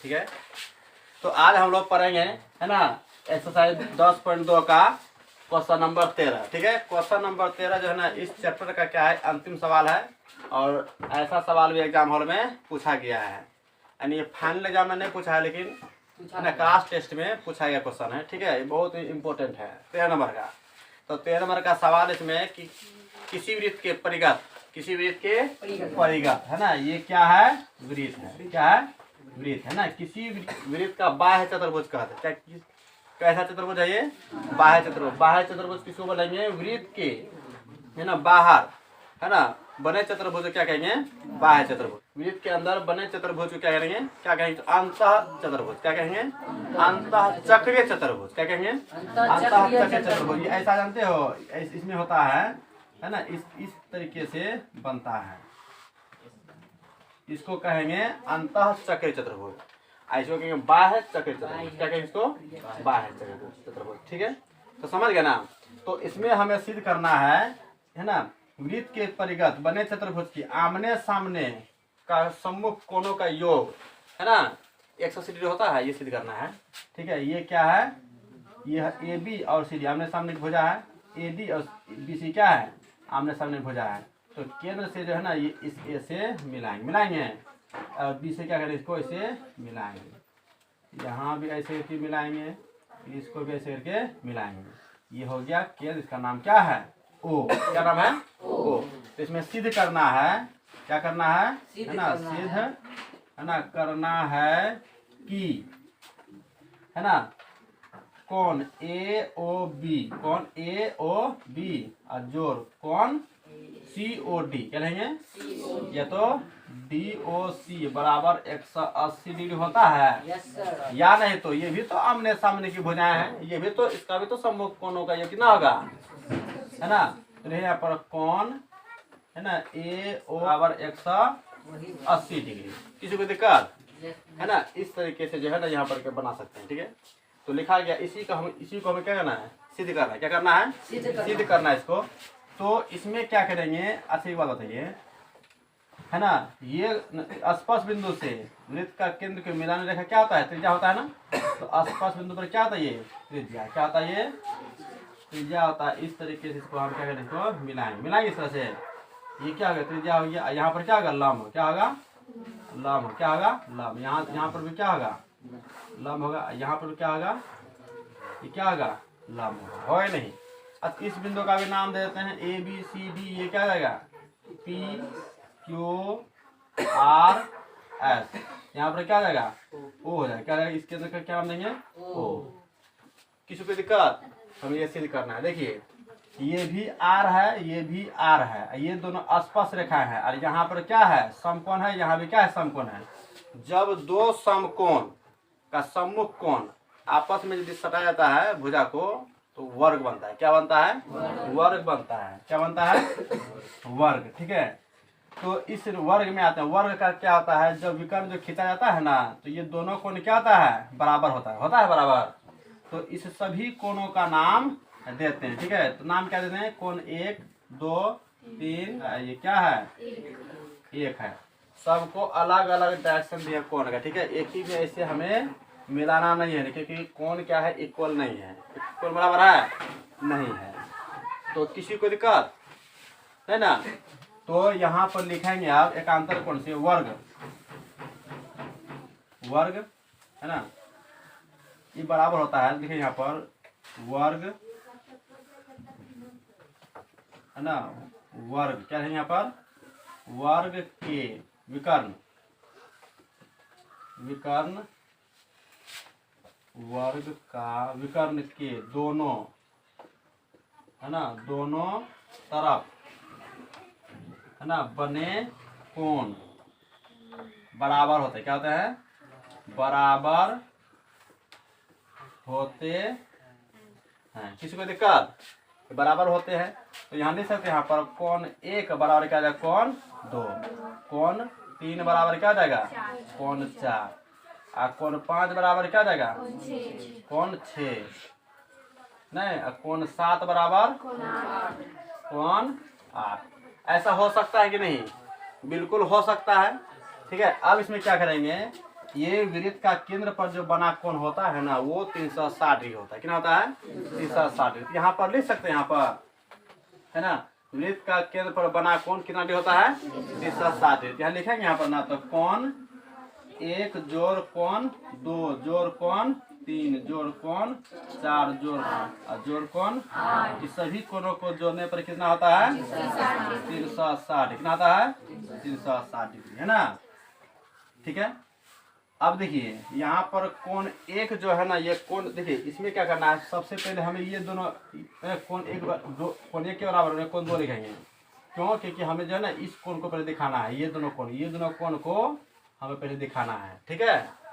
ठीक है। तो आज हम लोग पढ़ेंगे, है ना, एक्सरसाइज 10.2 का क्वेश्चन नंबर 13। ठीक है, क्वेश्चन नंबर 13 जो है ना, इस चैप्टर का क्या है, अंतिम सवाल है। और ऐसा सवाल भी एग्जाम हॉल में पूछा गया है, यानी ये फाइनल एग्जाम में नहीं पूछा है, लेकिन है ना क्लास टेस्ट में पूछा गया क्वेश्चन है। ठीक है, ये बहुत ही इंपॉर्टेंट है 13 नंबर का। तो 13 नंबर का सवाल इसमें कि किसी वृत्त के परिगत, किसी वृत्त के परिगत, है ना, ये क्या है, वृत्त है। क्या है, वृत्त है ना। किसी वृत्त का बाह्य चतुर्भुज कहते हैं। क्या, कैसा चतुर्भुज है ये, बाह्य चतुर्भुज। बाह्य चतुर्भुज किसको बोलेंगे, वृत्त के, है ना, बाहर, है ना, बने चतुर्भुज क्या कहेंगे, बाह्य चतुर्भुज। वृत्त के अंदर बने चतुर्भुज को क्या कहेंगे, क्या कहेंगे, तो अंतः चतुर्भुज। क्या कहेंगे, अंतः चक्रीय चतुर्भुज। क्या कहेंगे, अंतः चक्रीय चतुर्भुज। ये ऐसा जानते हो, इसमें होता है ना, इस तरीके से बनता है। इसको कहेंगे अंतः चक्रीय चतुर्भुज, इसको कहेंगे बाह्य चक्रीय चतुर्भुज। क्या कहेंगे इसको, बाह्य चक्रीय चतुर्भुज। ठीक है, तो समझ गए ना। तो इसमें हमें सिद्ध करना है ना, वृत्त के परिगत बने चतुर्भुज की आमने सामने का सम्मुख कोणों का योग, है ना, 180 डिग्री होता है, ये सिद्ध करना है। ठीक है, ये क्या है, ये ए बी और सी डी आमने सामने की भुजा है। ए डी और बी सी क्या है, आमने सामने भुजा है। तो केंद्र से जो है ना, ये इस ए से मिलाएंगे और बी से क्या करेंगे, इसको ऐसे मिलाएंगे। यहाँ भी ऐसे करके मिलाएंगे, इसको भी ऐसे करके मिलाएंगे। ये हो गया केंद्र, इसका नाम क्या है, ओ। क्या नाम है, ओ। तो इसमें सिद्ध करना है, क्या करना है ना, सिद्ध, है ना, करना है कि, है ना, कौन ए ओ बी, कौन ए ओ बी और जोड़ कौन सी ओ डी, क्या लेंगे, या तो डी ओ सी बराबर 180 डिग्री होता है, या नहीं तो ये भी तो आमने सामने की भुजाएं हैं, ये भी तो, इसका भी तो सम्मुख कोणों का ये कितना होगा, है ना। तो यहाँ पर कौन, है ना, ए ओ बराबर 180 डिग्री। किसी को दिक्कत है ना, इस तरीके से जो है ना यहाँ पर बना सकते हैं। ठीक है, तो लिखा गया, इसी को हमें क्या करना है, सिद्ध करना है। क्या करना है, सिद्ध करना है इसको। तो इसमें क्या करेंगे, अच्छा एक बात बताइए, है ना, ये स्पर्श बिंदु से वृत्त का केंद्र के मिलाने रेखा क्या होता है, त्रिज्या होता है ना। तो स्पर्श बिंदु पर क्या होता है, ये त्रिज्या। क्या होता है, ये त्रिज्या होता है। इस तरीके से इसको हम क्या करेंगे, इसको मिलाएंगे इस तरह से। ये क्या होगा, त्रिज्या हो गया। यहाँ पर क्या होगा, लंब। क्या होगा, लंब। क्या होगा, लंब। यहाँ पर भी क्या होगा, लंब होगा। यहाँ पर क्या होगा, ये क्या होगा, लंब होगा, हो या नहीं। अब इस बिंदु का भी नाम दे देते हैं, ए बी सी डी। ये क्या जाएगा, पी क्यू आर एस। यहाँ पर क्या जाएगा, ओ हो जाएगा। क्या जाएगा, इसके अंदर क्या नाम देंगे, ओ। किसी को दिक्कत, हमें ये सिद्ध करना है। देखिए, ये भी आर है, ये भी आर है, ये दोनों स्पर्श रेखा है। और यहाँ पर क्या है, समकोण है, यहाँ भी क्या है, समकोण है। जब दो समकोण का सम्मुख कोण आपस में यदि सटा जाता है भुजा को, तो वर्ग बनता है। क्या बनता है, वर्ग बनता है। क्या बनता है, वर्ग। ठीक है, तो इस वर्ग में आते हैं। वर्ग का क्या होता है, जब विकर्ण जो खींचा जाता है ना, तो ये दोनों कोण क्या होता है, बराबर होता है बराबर। तो इस सभी कोणों का नाम देते हैं। ठीक है, तो नाम क्या देते हैं, कोण 1 2 3, ये क्या है, 1 है। सबको अलग अलग डायरेक्शन दिया कोण का। ठीक है, एक ही में ऐसे हमें मिलाना नहीं है, क्योंकि कोण क्या है, इक्वल नहीं है, इक्वल बराबर है नहीं है। तो किसी को दिक्कत है ना। तो यहाँ पर लिखेंगे आप एकांतर कोण से वर्ग, वर्ग, है ना, ये बराबर होता है। देखिए यहाँ पर वर्ग, है ना, वर्ग क्या है, यहाँ पर वर्ग के विकर्ण, विकर्ण वर्ग का विकर्ण के दोनों, है ना, दोनों तरफ, है ना, बने कोण बराबर होते हैं। क्या होते हैं, बराबर होते हैं। किसी को दिक्कत, बराबर होते हैं। तो यहाँ देख सकते हैं, यहाँ पर कोण 1 बराबर क्या जाएगा, कोण 2, कोण 3 बराबर क्या जाएगा, कोण 4, और कोण 5 बराबर क्या जाएगा, कोण 6 नहीं, कोण 7 बराबर कोण 8। ऐसा हो सकता है कि नहीं, बिल्कुल हो सकता है। ठीक है, अब इसमें क्या करेंगे, ये वृत्त का केंद्र पर जो बना कोण होता है ना वो 360 डिग्री होता है। कितना होता है? 360 डिग्री। यहाँ पर लिख सकते हैं, यहाँ पर है ना, वृत्त का केंद्र पर बना कोण कितना डिग्री होता है? 360 डिग्री। यहाँ लिखेंगे यहाँ पर ना, तो कोण 1 जोड़ कोण 2 जोड़ कोण 3 जोड़ कोण 4 जोड़ कोण और जोड़ कोण, इस सभी कोणों को जोड़ने पर कितना होता है? 360। कितना होता है? 360 डिग्री, है ना। ठीक है। अब देखिए यहाँ पर कोण एक जो है ना, ये कोण देखिए इसमें क्या करना है, सबसे पहले हमें ये दोनों कोण एक दो कोण एक के बराबर में कोण 2 लिखेंगे। क्यों? क्योंकि हमें जो है ना इस कोण को पहले दिखाना है, ये दोनों कोण को हमें पहले दिखाना है। ठीक है।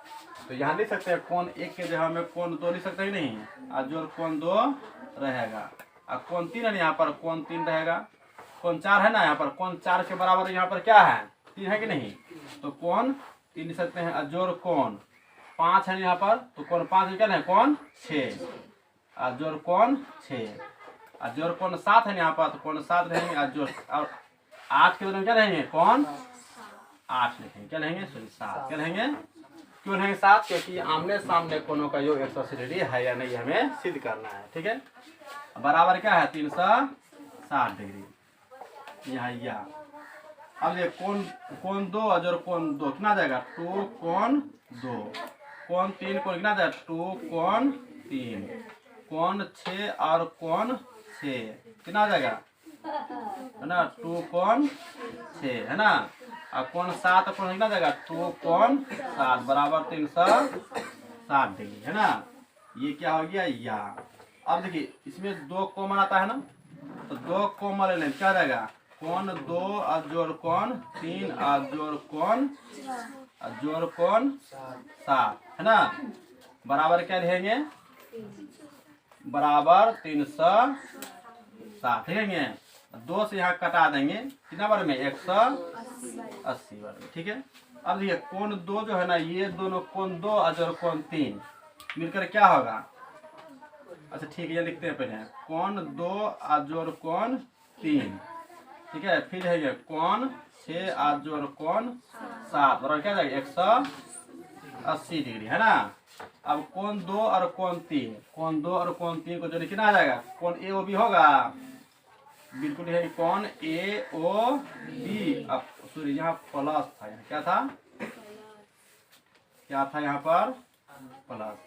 तो यहाँ लिख सकते हैं कोण 1 के जगह में कोण 2 लिख सकते हैं नहीं, और जो कोण 2 रहेगा, और कोण 3 है यहाँ पर कोण 3 रहेगा, कोण 4 है ना यहाँ पर, कोण 4 के बराबर यहाँ पर क्या है? 3 है कि नहीं, तो कोण 3 लिख सकते हैं। जोड़ कोण 5 है यहाँ पर, तो कोण 5 क्या है? कोण 6, और जोड़ कोण 6, और जोड़ कोण 7 है यहाँ पर, तो कोण 7 रहेंगे, और जोड़ और 8 के बदले क्या रहेंगे? कोण 8 लिखेंगे। क्या रहेंगे? सॉरी 7। क्या रहेंगे? क्यों रहेंगे 7? क्योंकि आमने सामने कोणों का योग 180 डिग्री है या नहीं हमें सिद्ध करना है। ठीक है। बराबर क्या है? 360 डिग्री। यहाँ अब ये कोण 2 और जोड़ कोण 2 कितना जाएगा? 2 कोण 2, कोण 3 कोण कितना जाएगा? 2 कोण 3, कोण 6 और कोण 6 कितना जाएगा? है ना, 2 कोण 6, है ना। और कोण 7 कोण कितना जाएगा? 2 कोण 7 बराबर 360 डिग्री, है ना। ये क्या हो गया? यहाँ अब देखिए इसमें 2 कॉमन आता है ना, तो 2 कॉमन ले लें, क्या रहेगा? कोण 2 और जोड़ कोण 3 और जोड़ कोण 7, है ना। बराबर क्या रहेंगे? बराबर 360 रहेंगे। 2 से यहाँ कटा देंगे, कितना बार में? 180 बार में। ठीक है। अब देखिए कोण 2 जो है ना, ये दोनों कोण 2 और जोड़ कोण 3 मिलकर क्या होगा? अच्छा ठीक है, ये लिखते हैं पहले, कोण 2 और जोड़ कोण 3। ठीक है। फिर है ये कोण 6 और जोड़ कोण 7 बराबर क्या जाएगा? 180 डिग्री, है ना। अब कोण 2 और कोण 3, कोण 2 और कोण 3 को जोड़े कितना आ जाएगा? कोण ए ओ बी होगा, बिल्कुल है। कोण ए ओ बी, अब सॉरी यहाँ प्लस था, यहाँ क्या था? क्या था यहाँ पर? प्लस,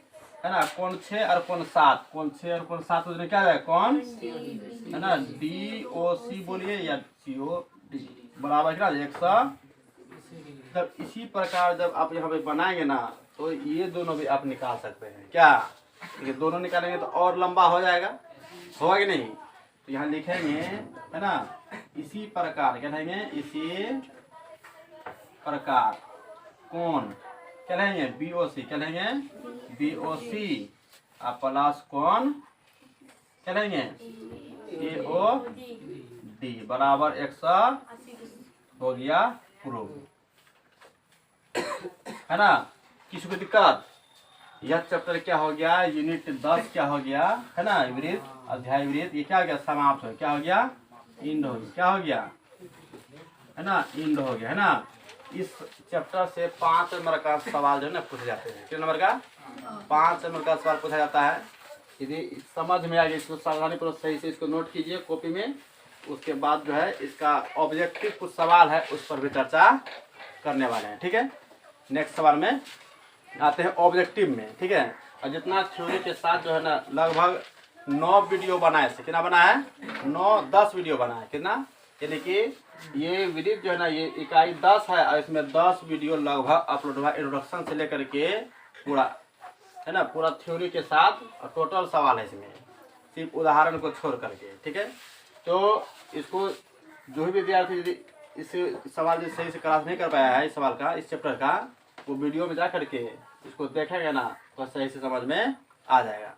है ना। कोण 6 और कोण 7, कोण 6 और कोण 7 को जोड़े क्या जाएगा? कोण, है ना, डी ओ सी बोलिए या सी ओ डी बराबर क्या? 100। जब इसी प्रकार जब आप यहाँ पे बनाएंगे ना, तो ये दोनों भी आप निकाल सकते हैं। क्या? ये दोनों निकालेंगे तो और लंबा हो जाएगा, होगा कि नहीं? तो यहाँ लिखेंगे, है ना, इसी प्रकार क्या लिखेंगे? इसी प्रकार कोण क्या लिखेंगे? बी ओ सी। क्या लिखेंगे? बी ओ सी और प्लस कोण क्या लिखेंगे? ए ओ डी बराबर 100 हो गया प्रूव, है ना। किसी को दिक्कत? यह चैप्टर क्या हो गया? यूनिट 10 क्या हो गया? है ना, वृत्त अध्याय वृत्त, ये क्या हो गया? समाप्त हो। क्या हो गया? इंड हो गया। क्या हो गया? है ना, इंड हो गया, है ना। इस चैप्टर से 5 नंबर का सवाल जो है ना पूछे जाते हैं। कितने नंबर का? 5 नंबर का सवाल पूछा जाता है। यदि समझ में आ गया, इसको सावधानी पूर्वक सही से इसको नोट कीजिए कॉपी में। उसके बाद जो है इसका ऑब्जेक्टिव कुछ सवाल है, उस पर भी चर्चा करने वाले हैं। ठीक है। नेक्स्ट सवाल में आते हैं ऑब्जेक्टिव में। ठीक है। और जितना थ्योरी के साथ जो है ना लगभग 9 वीडियो बनाए थे। कितना बना है? 9-10 वीडियो बना है। कितना? यानी कि ये वीडियो जो है ना, ये इकाई 10 है और इसमें 10 वीडियो लगभग अपलोड हुआ, इंट्रोडक्शन से लेकर के पूरा, है ना, पूरा थ्योरी के साथ टोटल सवाल है इसमें, सिर्फ उदाहरण को छोड़ करके। ठीक है। तो इसको जो भी विद्यार्थी यदि इस सवाल जो सही से क्लास नहीं कर पाया है इस सवाल का, इस चैप्टर का, वो वीडियो में जा करके इसको देखेगा ना तो सही से समझ में आ जाएगा।